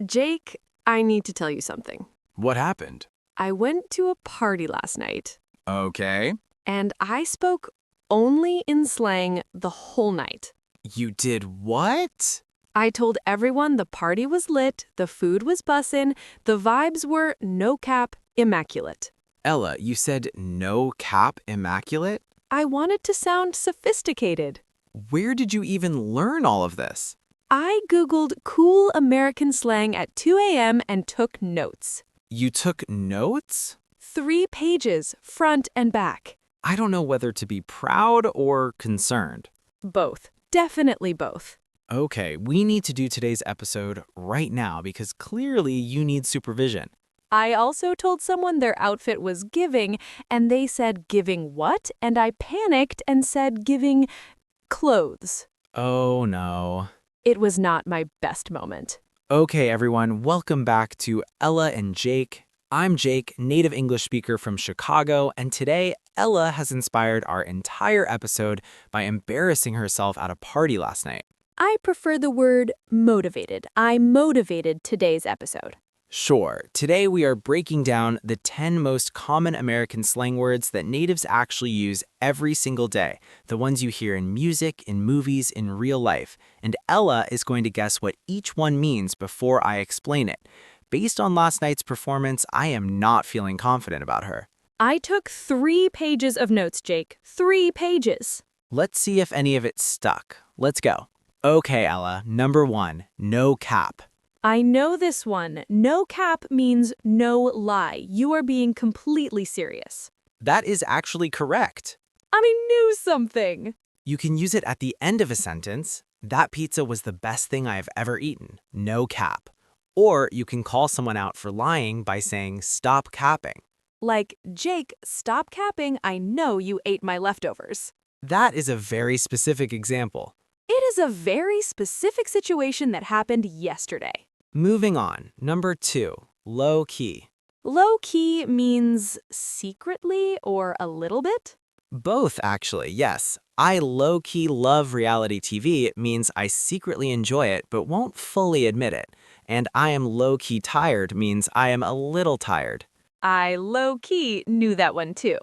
Jake, I need to tell you something. What happened? I went to a party last night, Okay. and I spoke only in slang the whole night. You did what? I told everyone the party was lit, the food was bussin', the vibes were, no cap, immaculate. Ella, you said no cap immaculate? I wanted to sound sophisticated. Where did you even learn all of this? I Googled cool American slang at 2 a.m. and took notes. You took notes? 3 pages, front and back. I don't know whether to be proud or concerned. Both. Definitely both. Okay, we need to do today's episode right now because clearly you need supervision. I also told someone their outfit was giving, and they said giving what? And I panicked and said giving clothes. Oh no. It was not my best moment. Okay, everyone, welcome back to Ella and Jake. I'm Jake, native English speaker from Chicago, and today Ella has inspired our entire episode by embarrassing herself at a party last night. I prefer the word motivated. I motivated today's episode. Sure, today we are breaking down the 10 most common American slang words that natives actually use every single day, the ones you hear in music, in movies, in real life. And Ella is going to guess what each one means before I explain it. Based on last night's performance, I am not feeling confident about her. I took 3 pages of notes, Jake. 3 pages. Let's see if any of it stuck. Let's go. Okay, Ella, number 1, no cap. I know this one. No cap means no lie. You are being completely serious. That is actually correct. I knew something. You can use it at the end of a sentence. That pizza was the best thing I have ever eaten. No cap. Or you can call someone out for lying by saying, stop capping. Like, Jake, stop capping. I know you ate my leftovers. That is a very specific example. It is a very specific situation that happened yesterday. Moving on, number 2, low key. Low key means secretly or a little bit? Both, actually, yes. I low-key love reality TV. It means I secretly enjoy it but won't fully admit it. And I am low-key tired means I am a little tired. I low key knew that one too.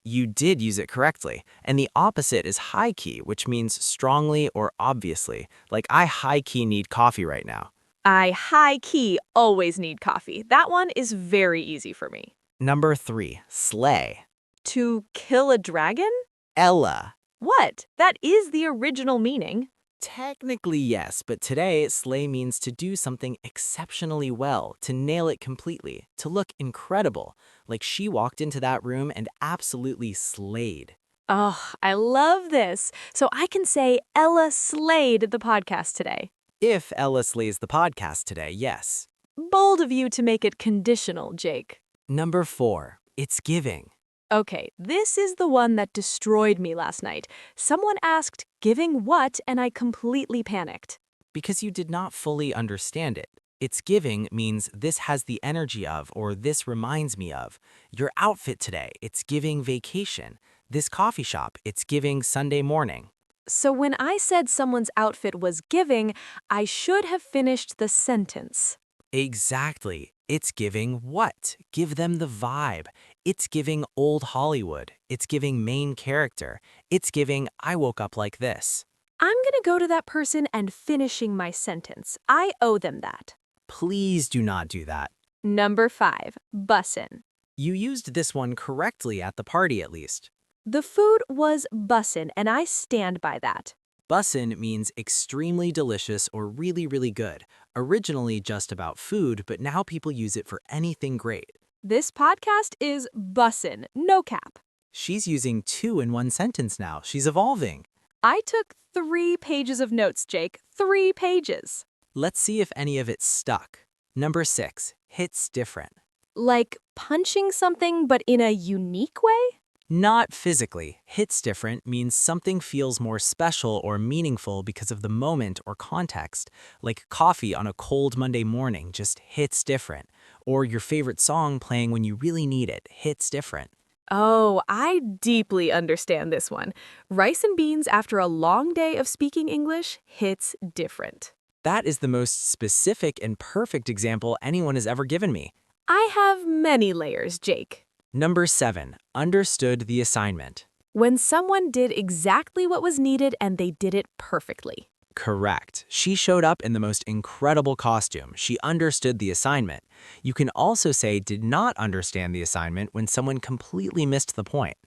You did use it correctly. And the opposite is high-key, which means strongly or obviously. Like I high-key need coffee right now. I high key always need coffee. That one is very easy for me. Number 3, slay. To kill a dragon? Ella. What? That is the original meaning. Technically, yes, but today, slay means to do something exceptionally well, to nail it completely, to look incredible, like she walked into that room and absolutely slayed. Oh, I love this. So I can say Ella slayed the podcast today. If Ella slays the podcast today, yes. Bold of you to make it conditional, Jake. Number 4, it's giving. Okay, this is the one that destroyed me last night. Someone asked, giving what? And I completely panicked. Because you did not fully understand it. It's giving means this has the energy of or this reminds me of. Your outfit today, it's giving vacation. This coffee shop, it's giving Sunday morning. So when I said someone's outfit was giving, I should have finished the sentence. Exactly. It's giving what? Give them the vibe. It's giving old Hollywood. It's giving main character. It's giving I woke up like this. I'm gonna go to that person and finishing my sentence. I owe them that. Please do not do that. Number 5, bussin'. You used this one correctly at the party at least. The food was bussin', and I stand by that. Bussin' means extremely delicious or really, really good. Originally just about food, but now people use it for anything great. This podcast is bussin', no cap. She's using 2 in one sentence now. She's evolving. I took 3 pages of notes, Jake. 3 pages. Let's see if any of it stuck. Number 6, hits different. Like punching something, but in a unique way? Not physically. Hits different means something feels more special or meaningful because of the moment or context. Like coffee on a cold Monday morning just hits different. Or your favorite song playing when you really need it hits different. Oh, I deeply understand this one. Rice and beans after a long day of speaking English hits different. That is the most specific and perfect example anyone has ever given me. I have many layers, Jake. Number 7. Understood the assignment. When someone did exactly what was needed and they did it perfectly. Correct. She showed up in the most incredible costume. She understood the assignment. You can also say did not understand the assignment when someone completely missed the point.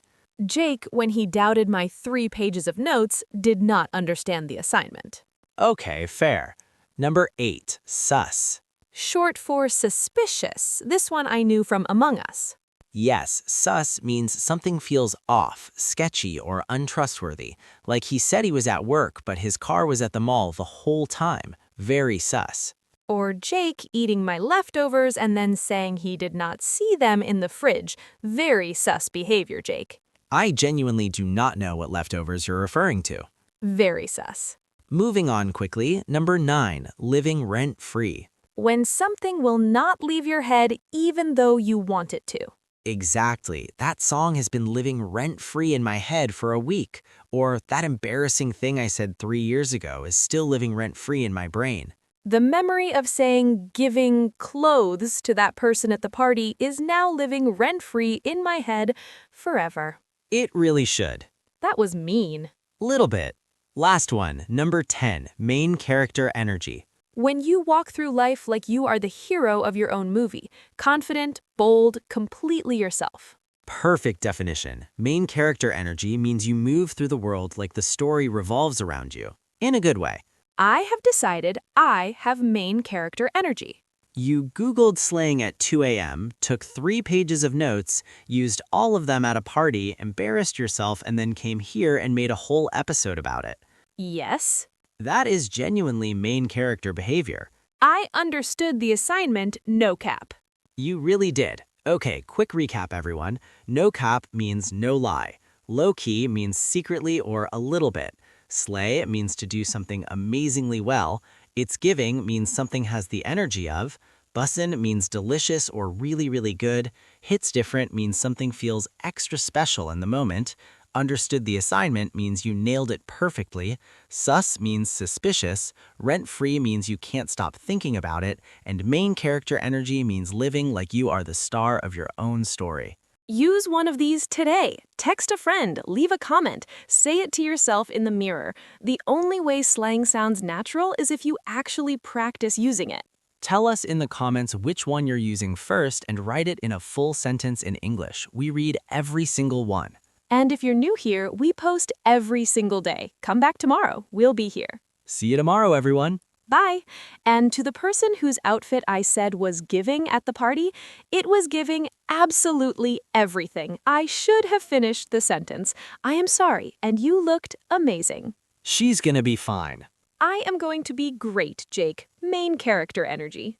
Jake, when he doubted my 3 pages of notes, did not understand the assignment. Okay, fair. Number 8. Sus. Short for suspicious. This one I knew from Among Us. Yes, sus means something feels off, sketchy, or untrustworthy. Like he said he was at work, but his car was at the mall the whole time. Very sus. Or Jake eating my leftovers and then saying he did not see them in the fridge. Very sus behavior, Jake. I genuinely do not know what leftovers you're referring to. Very sus. Moving on quickly, number 9, living rent-free. When something will not leave your head even though you want it to. Exactly. That song has been living rent-free in my head for a week. Or that embarrassing thing I said 3 years ago is still living rent-free in my brain. The memory of saying giving clothes to that person at the party is now living rent-free in my head forever. It really should. That was mean. Little bit. Last one, number 10, main character energy. When you walk through life like you are the hero of your own movie, confident, bold, completely yourself. Perfect definition. Main character energy means you move through the world like the story revolves around you. In a good way. I have decided I have main character energy. You Googled slang at 2 a.m., took 3 pages of notes, used all of them at a party, embarrassed yourself, and then came here and made a whole episode about it. Yes. That is genuinely main character behavior. I understood the assignment, no cap. You really did. Okay, quick recap everyone. No cap means no lie. Low key means secretly or a little bit. Slay means to do something amazingly well. It's giving means something has the energy of. Bussin' means delicious or really, really good. Hits different means something feels extra special in the moment. Understood the assignment means you nailed it perfectly. Sus means suspicious. Rent-free means you can't stop thinking about it. And main character energy means living like you are the star of your own story. Use one of these today. Text a friend, leave a comment, say it to yourself in the mirror. The only way slang sounds natural is if you actually practice using it. Tell us in the comments which one you're using first and write it in a full sentence in English. We read every single one. And if you're new here, we post every single day. Come back tomorrow. We'll be here. See you tomorrow, everyone. Bye. And to the person whose outfit I said was giving at the party, it was giving absolutely everything. I should have finished the sentence. I am sorry, and you looked amazing. She's gonna be fine. I am going to be great, Jake. Main character energy.